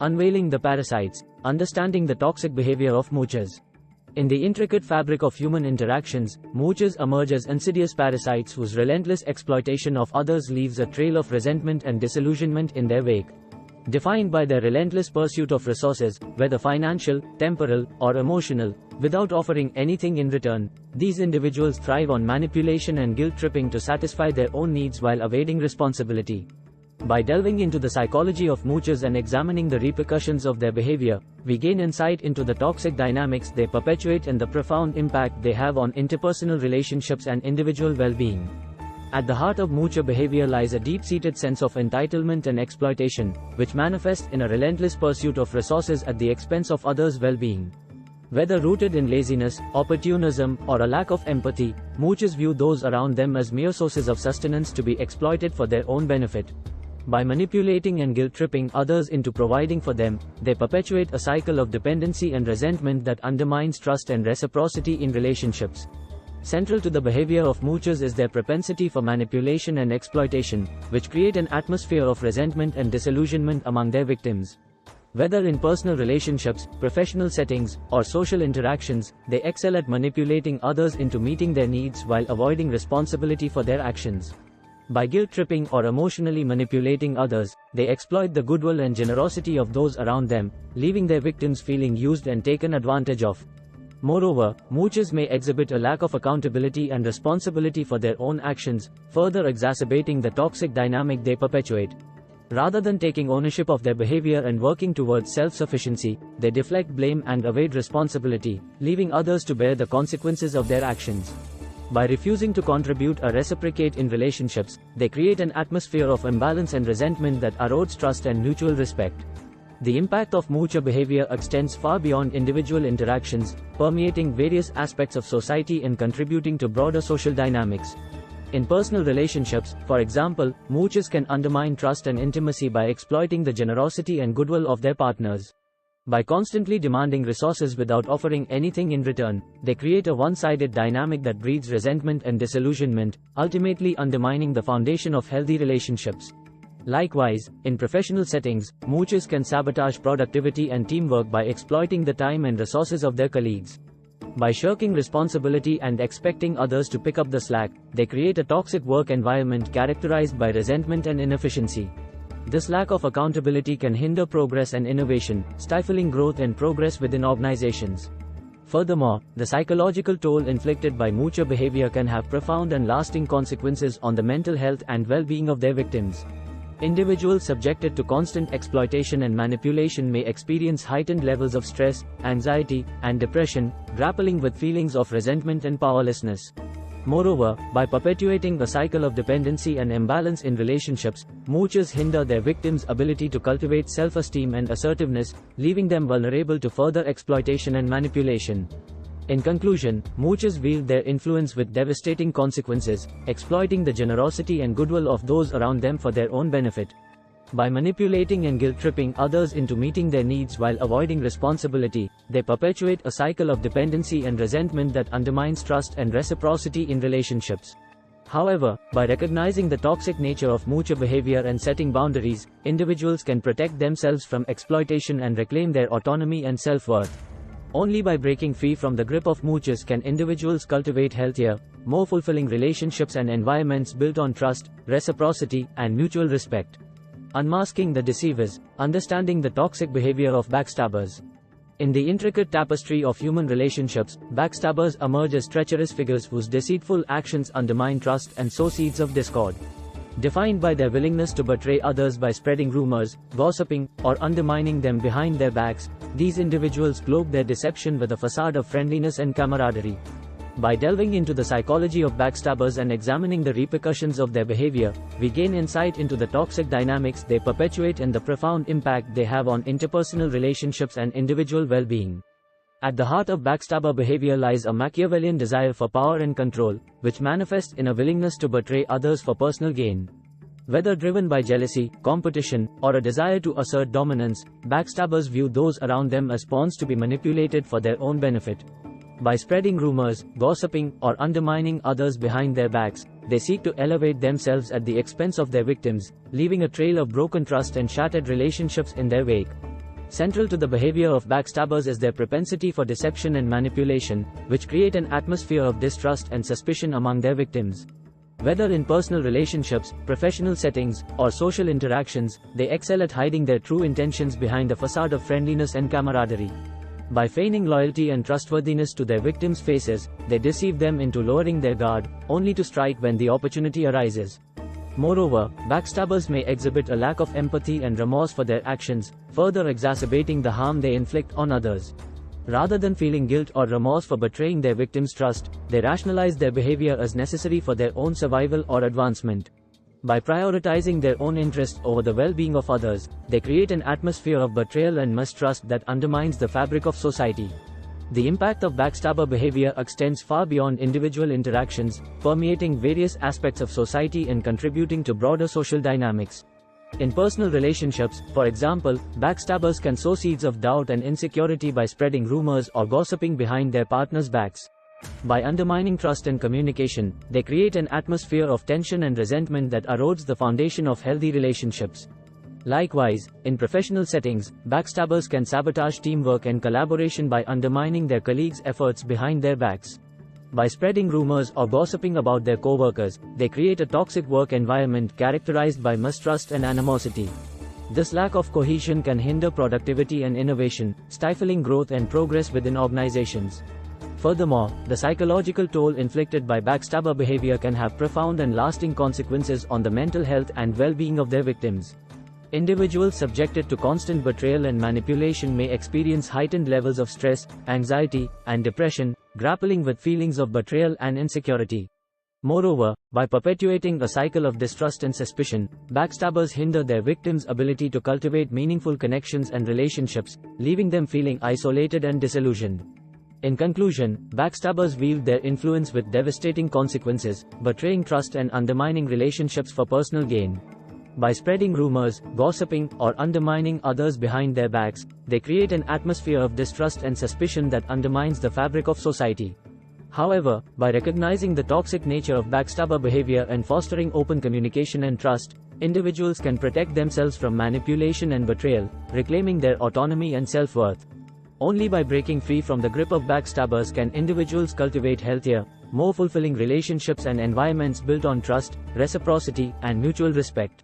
Unveiling the parasites, understanding the toxic behavior of moochers. In the intricate fabric of human interactions, moochers emerge as insidious parasites whose relentless exploitation of others leaves a trail of resentment and disillusionment in their wake. Defined by their relentless pursuit of resources, whether financial, temporal, or emotional, without offering anything in return, these individuals thrive on manipulation and guilt-tripping to satisfy their own needs while evading responsibility. By delving into the psychology of moochers and examining the repercussions of their behavior, we gain insight into the toxic dynamics they perpetuate and the profound impact they have on interpersonal relationships and individual well-being. At the heart of moocher behavior lies a deep-seated sense of entitlement and exploitation, which manifests in a relentless pursuit of resources at the expense of others' well-being. Whether rooted in laziness, opportunism, or a lack of empathy, moochers view those around them as mere sources of sustenance to be exploited for their own benefit. By manipulating and guilt-tripping others into providing for them, they perpetuate a cycle of dependency and resentment that undermines trust and reciprocity in relationships. Central to the behavior of moochers is their propensity for manipulation and exploitation, which create an atmosphere of resentment and disillusionment among their victims. Whether in personal relationships, professional settings, or social interactions, they excel at manipulating others into meeting their needs while avoiding responsibility for their actions. By guilt-tripping or emotionally manipulating others, they exploit the goodwill and generosity of those around them, leaving their victims feeling used and taken advantage of. Moreover, moochers may exhibit a lack of accountability and responsibility for their own actions, further exacerbating the toxic dynamic they perpetuate. Rather than taking ownership of their behavior and working towards self-sufficiency, they deflect blame and evade responsibility, leaving others to bear the consequences of their actions. By refusing to contribute or reciprocate in relationships, they create an atmosphere of imbalance and resentment that erodes trust and mutual respect. The impact of moocher behavior extends far beyond individual interactions, permeating various aspects of society and contributing to broader social dynamics. In personal relationships, for example, moochers can undermine trust and intimacy by exploiting the generosity and goodwill of their partners. By constantly demanding resources without offering anything in return, they create a one-sided dynamic that breeds resentment and disillusionment, ultimately undermining the foundation of healthy relationships. Likewise, in professional settings, moochers can sabotage productivity and teamwork by exploiting the time and resources of their colleagues. By shirking responsibility and expecting others to pick up the slack, they create a toxic work environment characterized by resentment and inefficiency. This lack of accountability can hinder progress and innovation, stifling growth and progress within organizations. Furthermore, the psychological toll inflicted by moocher behavior can have profound and lasting consequences on the mental health and well-being of their victims. Individuals subjected to constant exploitation and manipulation may experience heightened levels of stress, anxiety, and depression, grappling with feelings of resentment and powerlessness. Moreover, by perpetuating a cycle of dependency and imbalance in relationships, moochers hinder their victims' ability to cultivate self-esteem and assertiveness, leaving them vulnerable to further exploitation and manipulation. In conclusion, moochers wield their influence with devastating consequences, exploiting the generosity and goodwill of those around them for their own benefit. By manipulating and guilt-tripping others into meeting their needs while avoiding responsibility, they perpetuate a cycle of dependency and resentment that undermines trust and reciprocity in relationships. However, by recognizing the toxic nature of moocher behavior and setting boundaries, individuals can protect themselves from exploitation and reclaim their autonomy and self-worth. Only by breaking free from the grip of moochers can individuals cultivate healthier, more fulfilling relationships and environments built on trust, reciprocity, and mutual respect. Unmasking the deceivers, understanding the toxic behavior of backstabbers. In the intricate tapestry of human relationships, backstabbers emerge as treacherous figures whose deceitful actions undermine trust and sow seeds of discord. Defined by their willingness to betray others by spreading rumors, gossiping, or undermining them behind their backs, these individuals cloak their deception with a facade of friendliness and camaraderie. By delving into the psychology of backstabbers and examining the repercussions of their behavior, we gain insight into the toxic dynamics they perpetuate and the profound impact they have on interpersonal relationships and individual well-being. At the heart of backstabber behavior lies a Machiavellian desire for power and control, which manifests in a willingness to betray others for personal gain. Whether driven by jealousy, competition, or a desire to assert dominance, backstabbers view those around them as pawns to be manipulated for their own benefit. By spreading rumors, gossiping, or undermining others behind their backs, they seek to elevate themselves at the expense of their victims, leaving a trail of broken trust and shattered relationships in their wake. Central to the behavior of backstabbers is their propensity for deception and manipulation, which create an atmosphere of distrust and suspicion among their victims. Whether in personal relationships, professional settings, or social interactions, they excel at hiding their true intentions behind a facade of friendliness and camaraderie. By feigning loyalty and trustworthiness to their victims' faces, they deceive them into lowering their guard, only to strike when the opportunity arises. Moreover, backstabbers may exhibit a lack of empathy and remorse for their actions, further exacerbating the harm they inflict on others. Rather than feeling guilt or remorse for betraying their victims' trust, they rationalize their behavior as necessary for their own survival or advancement. By prioritizing their own interests over the well-being of others, they create an atmosphere of betrayal and mistrust that undermines the fabric of society. The impact of backstabber behavior extends far beyond individual interactions, permeating various aspects of society and contributing to broader social dynamics. In personal relationships, for example, backstabbers can sow seeds of doubt and insecurity by spreading rumors or gossiping behind their partners' backs. By undermining trust and communication, they create an atmosphere of tension and resentment that erodes the foundation of healthy relationships. Likewise, in professional settings, backstabbers can sabotage teamwork and collaboration by undermining their colleagues' efforts behind their backs. By spreading rumors or gossiping about their co-workers, they create a toxic work environment characterized by mistrust and animosity. This lack of cohesion can hinder productivity and innovation, stifling growth and progress within organizations. Furthermore, the psychological toll inflicted by backstabber behavior can have profound and lasting consequences on the mental health and well-being of their victims. Individuals subjected to constant betrayal and manipulation may experience heightened levels of stress, anxiety, and depression, grappling with feelings of betrayal and insecurity. Moreover, by perpetuating a cycle of distrust and suspicion, backstabbers hinder their victims' ability to cultivate meaningful connections and relationships, leaving them feeling isolated and disillusioned. In conclusion, backstabbers wield their influence with devastating consequences, betraying trust and undermining relationships for personal gain. By spreading rumors, gossiping, or undermining others behind their backs, they create an atmosphere of distrust and suspicion that undermines the fabric of society. However, by recognizing the toxic nature of backstabber behavior and fostering open communication and trust, individuals can protect themselves from manipulation and betrayal, reclaiming their autonomy and self-worth. Only by breaking free from the grip of backstabbers can individuals cultivate healthier, more fulfilling relationships and environments built on trust, reciprocity, and mutual respect.